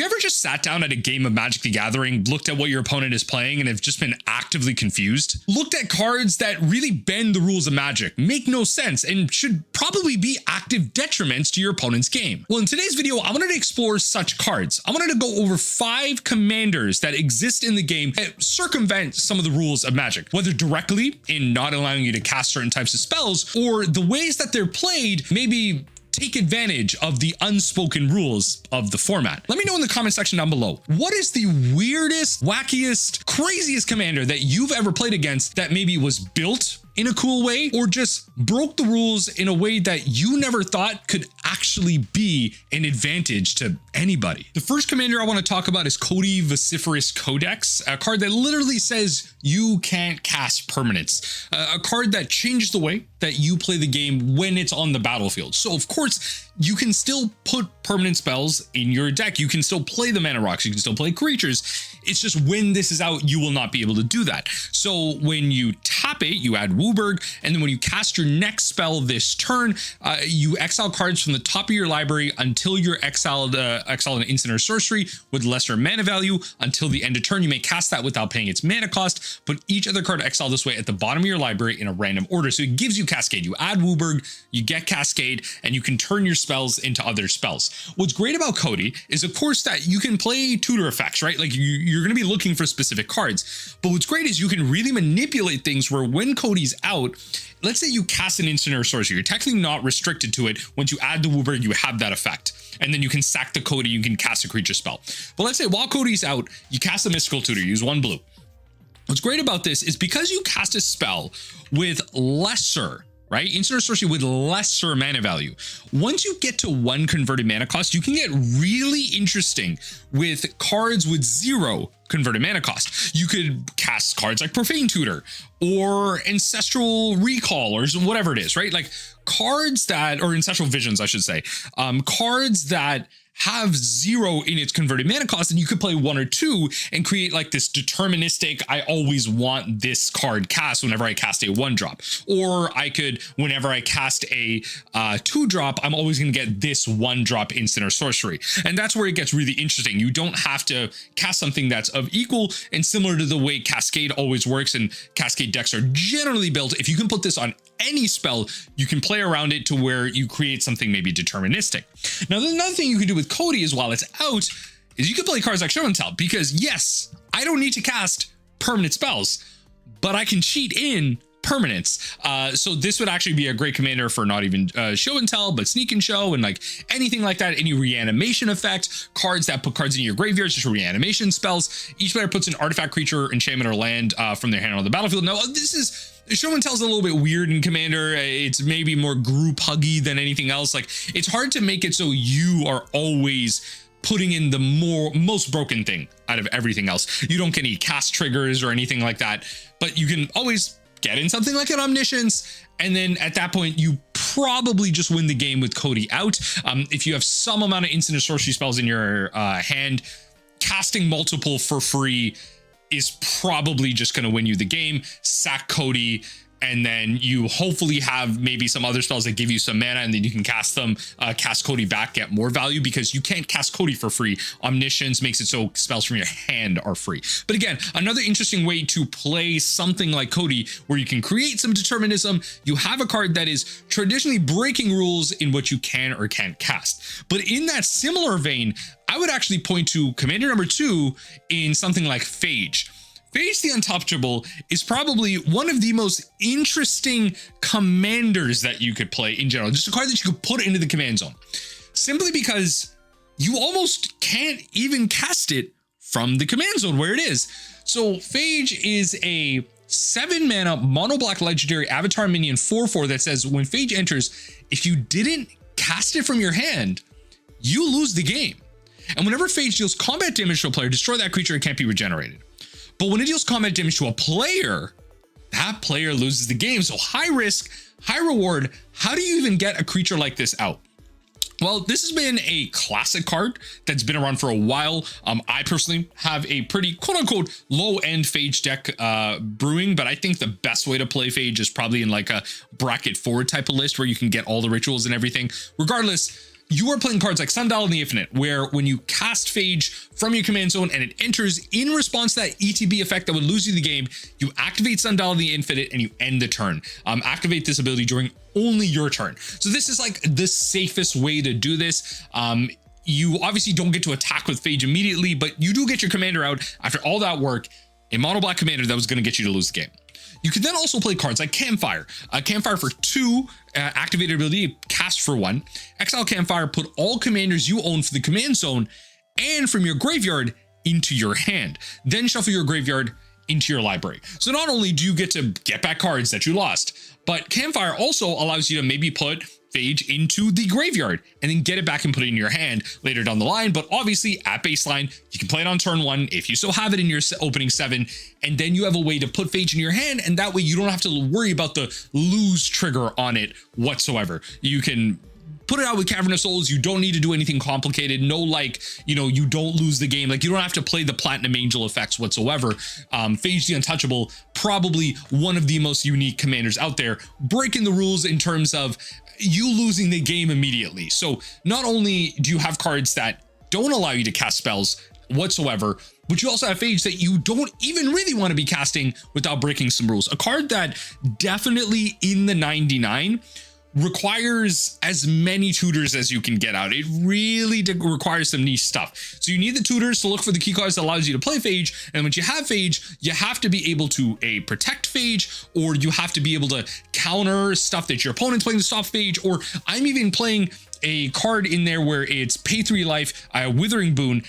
you ever just sat down at a game of Magic the Gathering, looked at what your opponent is playing, and have just been actively confused? Looked at cards that really bend the rules of Magic, make no sense, and should probably be active detriments to your opponent's game? Well, in today's video, I wanted to explore such cards. I wanted to go over 5 commanders that exist in the game that circumvent some of the rules of Magic, whether directly in not allowing you to cast certain types of spells, or the ways that they're played maybe take advantage of the unspoken rules of the format. Let me know in the comment section down below. What is the weirdest, wackiest, craziest commander that you've ever played against that maybe was built in a cool way or just broke the rules in a way that you never thought could actually be an advantage to anybody? The first commander I want to talk about is Codie Vociferous Codex, a card that literally says you can't cast permanents, a card that changed the way that you play the game when it's on the battlefield. So of course, you can still put permanent spells in your deck. You can still play the mana rocks. You can still play creatures. It's just when this is out, you will not be able to do that. So when you tap it, you add Wooburg, and then when you cast your next spell this turn, you exile cards from the top of your library until you're exiled an instant or sorcery with lesser mana value. Until the end of turn, you may cast that without paying its mana cost. Put each other card exiled this way at the bottom of your library in a random order. So it gives you Cascade. You add Wooburg, you get Cascade, and you can turn your spells into other spells. What's great about Codie is, of course, that you can play tutor effects, right? Like you're going to be looking for specific cards. But what's great is you can really manipulate things where when Codie's out, let's say you cast an instant or sorcery, you're technically not restricted to it. Once you add the Wooburg, you have that effect. And then you can sack the Codie, you can cast a creature spell. But let's say while Codie's out, you cast a mystical tutor, use 1 blue. What's great about this is because you cast a spell with lesser, right? Instant or sorcery with lesser mana value. Once you get to 1 converted mana cost, you can get really interesting with cards with 0 converted mana cost. You could cast cards like Profane Tutor or Ancestral Recall or whatever it is, right? Like cards that, or Ancestral Visions, I should say, cards that have 0 in its converted mana cost, and you could play 1 or 2 and create like this deterministic, I always want this card cast whenever I cast a 1-drop. Or I could, whenever I cast a 2-drop, I'm always going to get this 1-drop instant or sorcery. And that's where it gets really interesting. You don't have to cast something that's of equal and similar to the way Cascade always works, and Cascade decks are generally built. If you can put this on any spell, you can play around it to where you create something maybe deterministic. Now, another thing you can do with Codie is while it's out is you can play cards like Show and Tell, because yes, I don't need to cast permanent spells, but I can cheat in permanents. So this would actually be a great commander for not even Show and Tell, but Sneak and Show and like anything like that. Any reanimation effect, cards that put cards in your graveyards, just reanimation spells. Each player puts an artifact, creature, enchantment, or land from their hand on the battlefield. Now, this is Show and Tell is a little bit weird in Commander. It's maybe more group huggy than anything else. Like it's hard to make it so you are always putting in the most broken thing out of everything else. You don't get any cast triggers or anything like that, but you can always get in something like an Omniscience, and then at that point you probably just win the game with Codie out. If you have some amount of instant or sorcery spells in your hand, casting multiple for free is probably just going to win you the game. Sack Codie, and then you hopefully have maybe some other spells that give you some mana, and then you can cast them, cast Codie back, get more value, because you can't cast Codie for free. Omniscience makes it so spells from your hand are free. But again, another interesting way to play something like Codie, where you can create some determinism. You have a card that is traditionally breaking rules in what you can or can't cast. But in that similar vein, I would actually point to commander number 2 in something like Phage. Phage the Untouchable is probably one of the most interesting commanders that you could play in general. Just a card that you could put into the command zone, simply because you almost can't even cast it from the command zone where it is. So Phage is a 7 mana mono black legendary avatar minion 4/4 that says when Phage enters, if you didn't cast it from your hand, you lose the game. And whenever Phage deals combat damage to a player, destroy that creature, it can't be regenerated. But when it deals combat damage to a player, that player loses the game. So high risk, high reward. How do you even get a creature like this out? Well, this has been a classic card that's been around for a while. I personally have a pretty quote unquote low end Phage deck brewing, but I think the best way to play Phage is probably in like a bracket forward type of list where you can get all the rituals and everything. Regardless, you are playing cards like Sundial in the Infinite, where when you cast Phage from your command zone and it enters in response to that ETB effect that would lose you the game, you activate Sundial in the Infinite and you end the turn. Activate this ability during only your turn. So this is like the safest way to do this. You obviously don't get to attack with Phage immediately, but you do get your commander out after all that work, a mono black commander that was going to get you to lose the game. You can then also play cards like Campfire. Campfire for 2, activated ability, cast for 1. Exile Campfire, put all commanders you own for the command zone and from your graveyard into your hand. Then shuffle your graveyard into your library. So not only do you get to get back cards that you lost, but Campfire also allows you to maybe put Phage into the graveyard and then get it back and put it in your hand later down the line. But obviously at baseline, you can play it on turn 1 if you still have it in your opening 7, and then you have a way to put Phage in your hand, and that way you don't have to worry about the lose trigger on it whatsoever. You can put it out with Cavern of Souls. You don't need to do anything complicated. No, like, you know, you don't lose the game. Like, you don't have to play the Platinum Angel effects whatsoever. Phage the Untouchable, probably one of the most unique commanders out there, breaking the rules in terms of you losing the game immediately. So not only do you have cards that don't allow you to cast spells whatsoever, but you also have Phage that you don't even really want to be casting without breaking some rules. A card that definitely in the 99 requires as many tutors as you can get out. It really requires some niche stuff. So you need the tutors to look for the key cards that allows you to play Phage. And once you have Phage, you have to be able to protect Phage, or you have to be able to counter stuff that your opponent's playing to stop Phage. Or I'm even playing a card in there where it's pay 3 life, Withering Boon,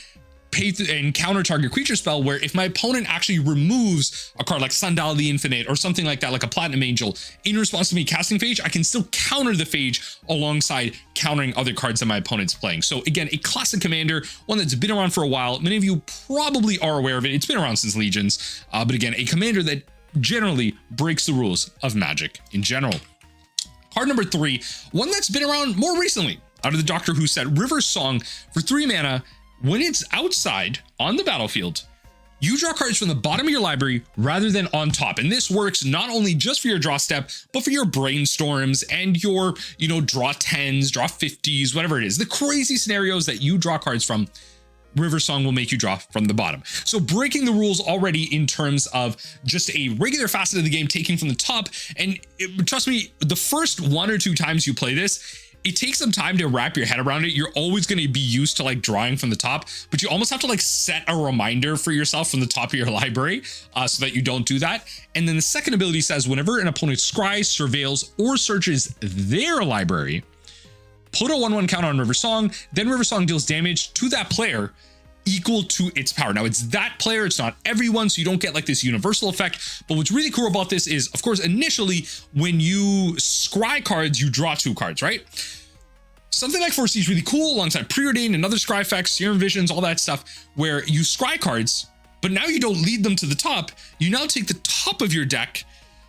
and counter target creature spell, where if my opponent actually removes a card like Sundial the Infinite or something like that, like a Platinum Angel, in response to me casting Phage, I can still counter the Phage alongside countering other cards that my opponent's playing. So again, a classic commander, one that's been around for a while. Many of you probably are aware of it. It's been around since Legions, but again, a commander that generally breaks the rules of Magic in general. Card number 3, one that's been around more recently out of the Doctor Who set, River's Song. For 3 mana, when it's outside on the battlefield, you draw cards from the bottom of your library rather than on top. And this works not only just for your draw step, but for your brainstorms and your, you know, draw 10s, draw 50s, whatever it is. The crazy scenarios that you draw cards from, River Song will make you draw from the bottom. So breaking the rules already in terms of just a regular facet of the game, taking from the top. And trust me, the first 1 or 2 times you play this, it takes some time to wrap your head around it. You're always going to be used to like drawing from the top, but you almost have to like set a reminder for yourself from the top of your library so that you don't do that. And then the second ability says, whenever an opponent scries, surveils, or searches their library, put a 1/1 counter on River Song. Then River Song deals damage to that player equal to its power. Now it's that player, it's not everyone, so you don't get like this universal effect. But what's really cool about this is, of course, initially when you scry cards, you draw 2 cards, right? Something like 4C is really cool alongside Preordained and other scry effects, Serum Visions, all that stuff, where you scry cards, but now you don't lead them to the top. You now take the top of your deck,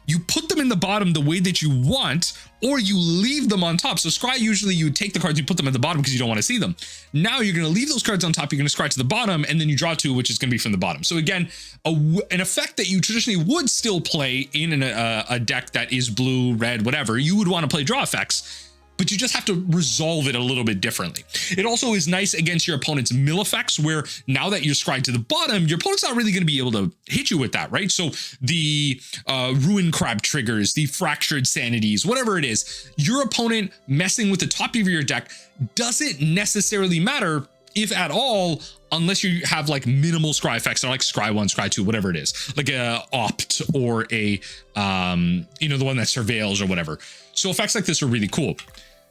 you put them in the bottom the way that you want, or you leave them on top. So scry, usually you take the cards, you put them at the bottom because you don't want to see them. Now you're going to leave those cards on top, you're going to scry to the bottom, and then you draw 2, which is going to be from the bottom. So again, an effect that you traditionally would still play in a deck that is blue, red, whatever, you would want to play draw effects, but you just have to resolve it a little bit differently. It also is nice against your opponent's mill effects, where now that you're scryed to the bottom, your opponent's not really going to be able to hit you with that, right? So the Ruin Crab triggers, the Fractured Sanities, whatever it is, your opponent messing with the top of your deck doesn't necessarily matter, if at all, unless you have like minimal scry effects, or like scry 1, scry 2, whatever it is, like a opt or a, you know, the one that surveils or whatever. So effects like this are really cool.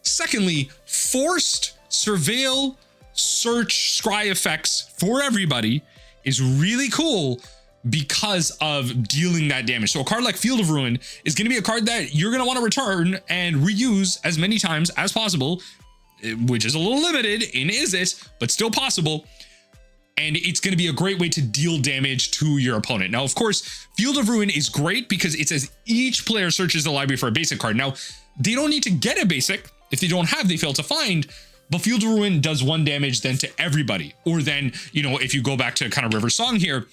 Secondly, forced surveil, search, scry effects for everybody is really cool because of dealing that damage. So a card like Field of Ruin is going to be a card that you're going to want to return and reuse as many times as possible, which is a little limited in Is It, but still possible. And it's going to be a great way to deal damage to your opponent. Now, of course, Field of Ruin is great because it says each player searches the library for a basic card. Now, they don't need to get a basic. If they don't have, they fail to find. But Field of Ruin does 1 damage then to everybody. Or then, you know, if you go back to kind of River Song here,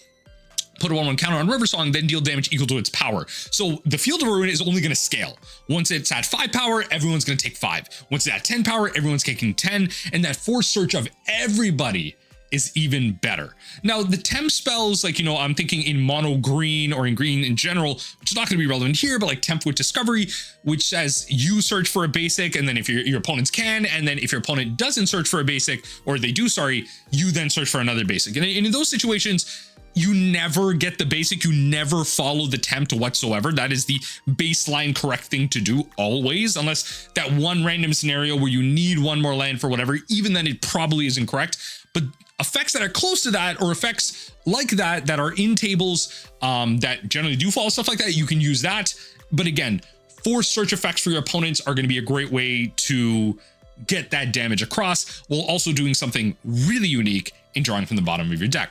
put a 1/1 counter on Riversong, then deal damage equal to its power. So the Field of Ruin is only going to scale. Once it's at 5 power, everyone's going to take 5. Once it's at 10 power, everyone's taking 10. And that forced search of everybody is even better. Now, the temp spells, like, you know, I'm thinking in mono green or in green in general, which is not going to be relevant here, but like Temp with Discovery, which says you search for a basic, and then if your opponents can, and then if your opponent doesn't search for a basic, or they do, sorry, you then search for another basic. And in those situations, you never get the basic, you never follow the tempt whatsoever. That is the baseline correct thing to do always, unless that one random scenario where you need one more land for whatever, even then it probably isn't correct. But effects that are close to that, or effects like that that are in tables that generally do follow stuff like that, you can use that. But again, forced search effects for your opponents are going to be a great way to get that damage across, while also doing something really unique in drawing from the bottom of your deck.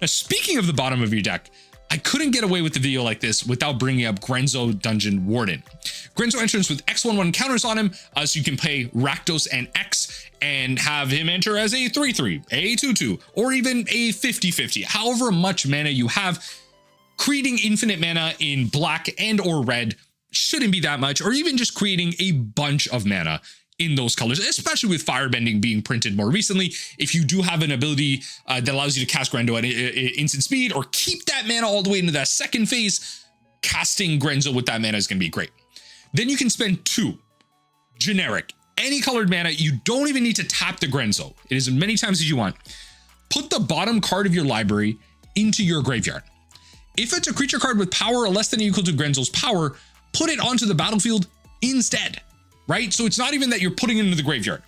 Now, speaking of the bottom of your deck, I couldn't get away with the video like this without bringing up Grenzo Dungeon Warden. Grenzo entrance with X1/1 counters on him, so you can play Rakdos and X and have him enter as a 3/3, a 2/2, or even a 50/50. However much mana you have, creating infinite mana in black and or red shouldn't be that much, or even just creating a bunch of mana in those colors, especially with Firebending being printed more recently. If you do have an ability that allows you to cast Grenzo at instant speed, or keep that mana all the way into that second phase, casting Grenzo with that mana is going to be great. Then you can spend 2 generic, any colored mana. You don't even need to tap the Grenzo. It is as many times as you want. Put the bottom card of your library into your graveyard. If it's a creature card with power less than or equal to Grenzo's power, put it onto the battlefield instead. Right? So it's not even that you're putting it into the graveyard.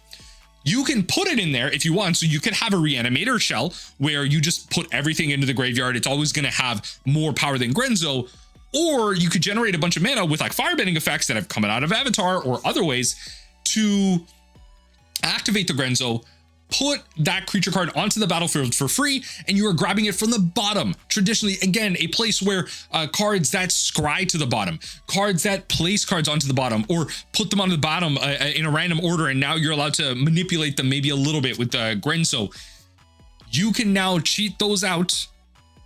You can put it in there if you want. So you could have a Reanimator shell where you just put everything into the graveyard. It's always going to have more power than Grenzo. Or you could generate a bunch of mana with like Firebending effects that have come out of Avatar or other ways to activate the Grenzo, put that creature card onto the battlefield for free, and you are grabbing it from the bottom. Traditionally, again, a place where cards that scry to the bottom, cards that place cards onto the bottom, or put them on the bottom in a random order, and now you're allowed to manipulate them maybe a little bit with the Grenzo. You can now cheat those out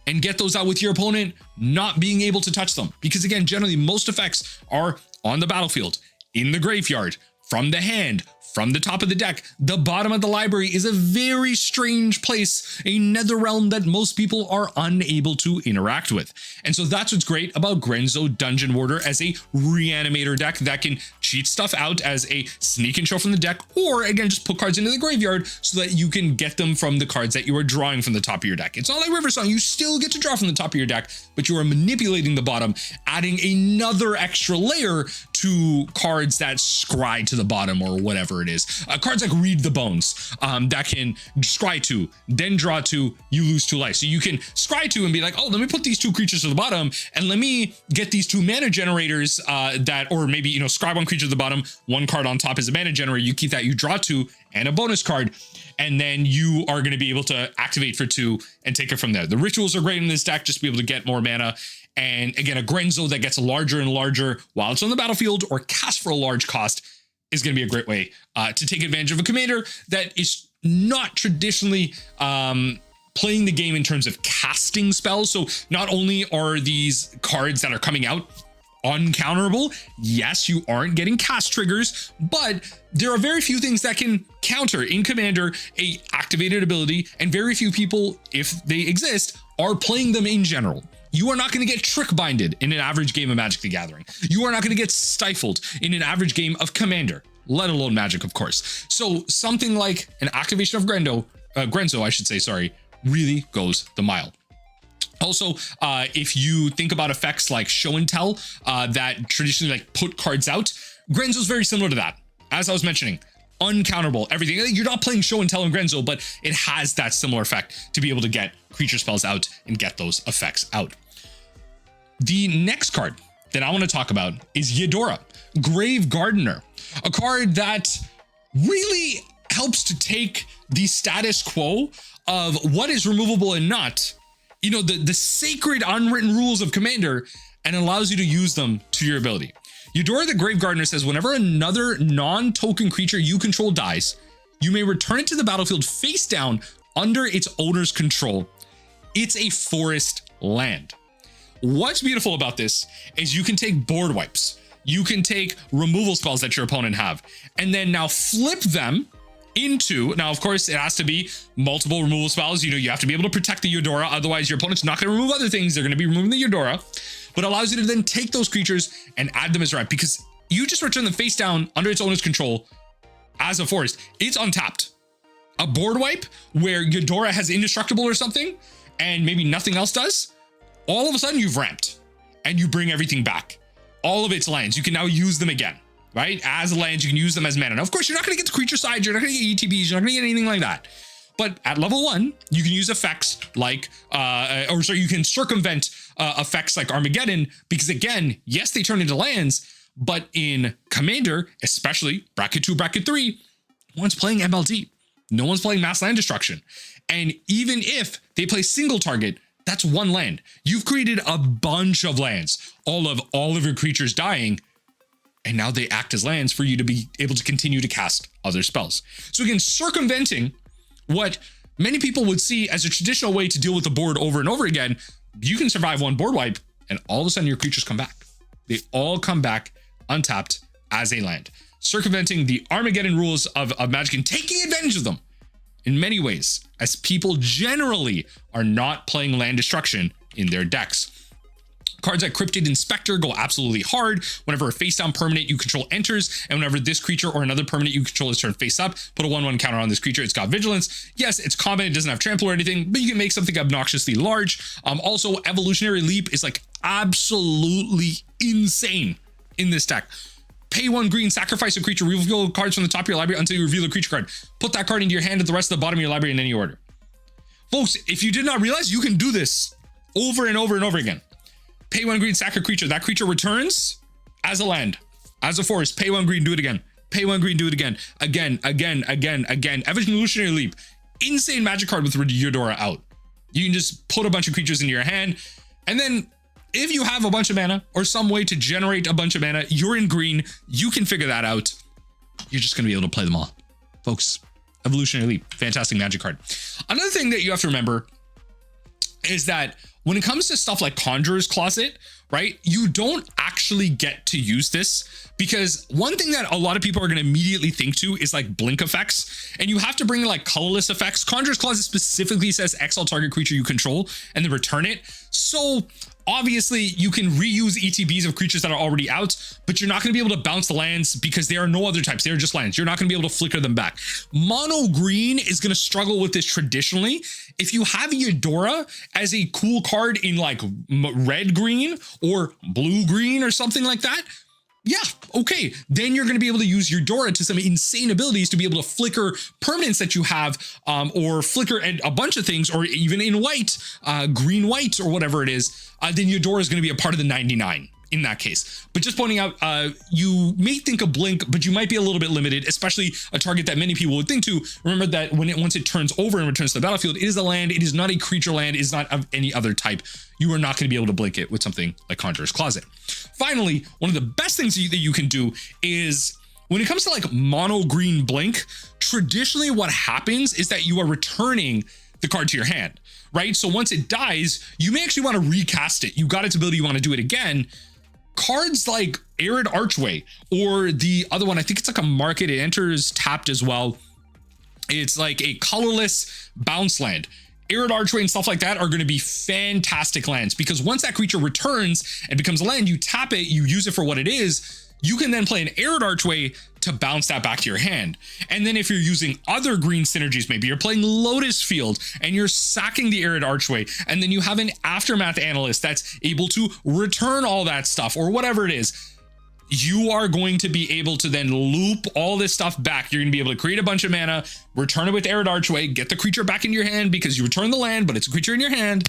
and get those out with your opponent not being able to touch them. Because again, generally, most effects are on the battlefield, in the graveyard, from the hand, from the top of the deck. The bottom of the library is a very strange place, a nether realm that most people are unable to interact with. And so that's what's great about Grenzo Dungeon Warder as a Reanimator deck that can cheat stuff out as a sneak and show from the deck, or again, just put cards into the graveyard so that you can get them from the cards that you are drawing from the top of your deck. It's not like Riversong, you still get to draw from the top of your deck, but you are manipulating the bottom, adding another extra layer to cards that scry to the bottom or whatever it is. Cards like Read the Bones that can scry 2, then draw 2, you lose 2 life. So you can scry 2 and be like, oh, let me put these 2 creatures to the bottom and let me get these 2 mana generators that, or maybe, you know, scry 1 creature to the bottom, 1 card on top is a mana generator, you keep that, you draw 2 and a bonus card, and then you are going to be able to activate for 2 and take it from there. The rituals are great in this deck, just to be able to get more mana. And again, a Grenzo that gets larger and larger while it's on the battlefield or cast for a large cost is going to be a great way to take advantage of a commander that is not traditionally playing the game in terms of casting spells. So not only are these cards that are coming out uncounterable, yes, you aren't getting cast triggers, but there are very few things that can counter in Commander a activated ability, and very few people, if they exist, are playing them in general. You are not going to get trick binded in an average game of Magic the Gathering. You are not going to get stifled in an average game of Commander, let alone Magic, of course. So something like an activation of Grenzo, I should say, sorry, really goes the mile. Also, if you think about effects like Show and Tell that traditionally like put cards out, Grenzo is very similar to that. As I was mentioning, uncounterable, everything. You're not playing Show and Tell in Grenzo, but it has that similar effect to be able to get creature spells out and get those effects out. The next card that I want to talk about is Yedora, Grave Gardener, a card that really helps to take the status quo of what is removable and not, you know, the sacred unwritten rules of Commander, and allows you to use them to your ability. Yedora the Grave Gardener says whenever another non-token creature you control dies, you may return it to the battlefield face down under its owner's control. It's a forest land. What's beautiful about this is you can take board wipes. You can take removal spells that your opponent have, and then now flip them into, now of course it has to be multiple removal spells. You know, you have to be able to protect the Yedora, otherwise your opponent's not going to remove other things. They're going to be removing the Yedora, but allows you to then take those creatures and add them as right, because you just return them face down under its owner's control as a forest. It's untapped. A board wipe where Yedora has indestructible or something and maybe nothing else does, all of a sudden you've ramped and you bring everything back. All of its lands, you can now use them again, right? As lands, you can use them as mana. Now, of course, you're not going to get the creature side, you're not going to get ETBs, you're not going to get anything like that. But at level 1, you can use effects like, you can circumvent effects like Armageddon, because again, yes, they turn into lands, but in Commander, especially bracket 2, bracket 3, no one's playing MLD. No one's playing mass land destruction. And even if they play single target, that's one land. You've created a bunch of lands, all of your creatures dying, and now they act as lands for you to be able to continue to cast other spells. So again, circumventing what many people would see as a traditional way to deal with the board over and over again, you can survive one board wipe, and all of a sudden your creatures come back. They all come back untapped as a land. Circumventing the Armageddon rules of Magic and taking advantage of them in many ways, as people generally are not playing land destruction in their decks. Cards like Cryptid Inspector go absolutely hard whenever a face down permanent you control enters, and whenever this creature or another permanent you control is turned face up, put a 1/1 counter on this creature. It's got Vigilance. Yes, it's common, it doesn't have Trample or anything, but you can make something obnoxiously large. Also, Evolutionary Leap is like absolutely insane in this deck. Pay 1 green, sacrifice a creature, reveal cards from the top of your library until you reveal a creature card. Put that card into your hand at the rest of the bottom of your library in any order. Folks, if you did not realize, you can do this over and over and over again. Pay 1 green, sack a creature. That creature returns as a land, as a forest. Pay 1 green, do it again. Pay 1 green, do it again. Again. Evolutionary Leap. Insane magic card with Yedora out. You can just put a bunch of creatures into your hand, and then if you have a bunch of mana or some way to generate a bunch of mana, you're in green, you can figure that out. You're just going to be able to play them all. Folks, Evolutionary Leap, fantastic magic card. Another thing that you have to remember is that when it comes to stuff like Conjurer's Closet, right, you don't actually get to use this, because one thing that a lot of people are going to immediately think to is like blink effects, and you have to bring in like colorless effects. Conjurer's Closet specifically says exile target creature you control and then return it. So obviously you can reuse ETBs of creatures that are already out, but you're not going to be able to bounce the lands because there are no other types. They're just lands. You're not going to be able to flicker them back. Mono green is going to struggle with this traditionally. If you have Yedora as a cool card in like red green or blue green or something like that, yeah, okay, then you're going to be able to use Yedora to some insane abilities to be able to flicker permanents that you have, or flicker a bunch of things, or even in white, green white or whatever it is. Then Yedora is going to be a part of the 99 in that case. But just pointing out, you may think of blink, but you might be a little bit limited, especially a target that many people would think to. Remember that once it turns over and returns to the battlefield, it is a land. It is not a creature land. It is not of any other type. You are not going to be able to blink it with something like Conjurer's Closet. Finally, one of the best things that you can do is, when it comes to like mono green blink, traditionally what happens is that you are returning the card to your hand, right? So once it dies, you may actually want to recast it. You got its ability, you want to do it again. Cards like Arid Archway, or the other one, I think it's like a market, it enters tapped as well. It's like a colorless bounce land. Arid Archway and stuff like that are going to be fantastic lands, because once that creature returns and becomes a land, you tap it, you use it for what it is, you can then play an Arid Archway to bounce that back to your hand. And then if you're using other green synergies, maybe you're playing Lotus Field and you're sacking the Arid Archway, and then you have an Aftermath Analyst that's able to return all that stuff or whatever it is, you are going to be able to then loop all this stuff back. You're going to be able to create a bunch of mana, return it with Arid Archway, get the creature back in your hand because you return the land, but it's a creature in your hand,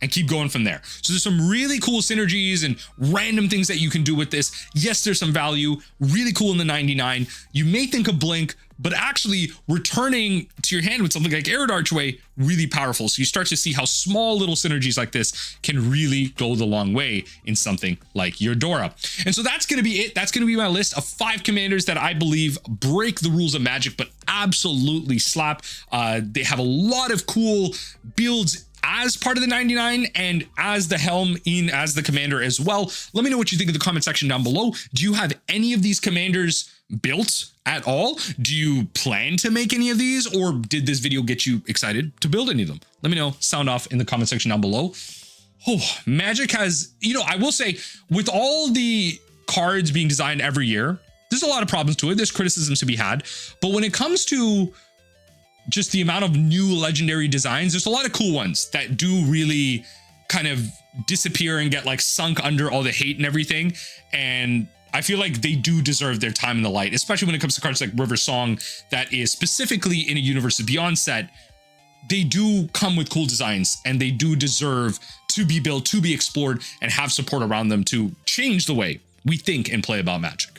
and keep going from there. So there's some really cool synergies and random things that you can do with this. Yes, there's some value, really cool in the 99. You may think of blink, but actually returning to your hand with something like Arid Archway, really powerful. So you start to see how small little synergies like this can really go the long way in something like Yedora. And so that's going to be it. That's going to be my list of 5 commanders that I believe break the rules of Magic, but absolutely slap. They have a lot of cool builds as part of the 99 and as the helm in as the commander as well. Let me know what you think in the comment section down below. Do you have any of these commanders built at all? Do you plan to make any of these, or did this video get you excited to build any of them? Let me know. Sound off in the comment section down below. Oh, Magic has, you know, I will say, with all the cards being designed every year, there's a lot of problems to it. There's criticisms to be had. But when it comes to just the amount of new legendary designs, there's a lot of cool ones that do really kind of disappear and get like sunk under all the hate and everything. And I feel like they do deserve their time in the light, especially when it comes to cards like River Song that is specifically in a Universes Beyond set. They do come with cool designs and they do deserve to be built, to be explored, and have support around them to change the way we think and play about Magic.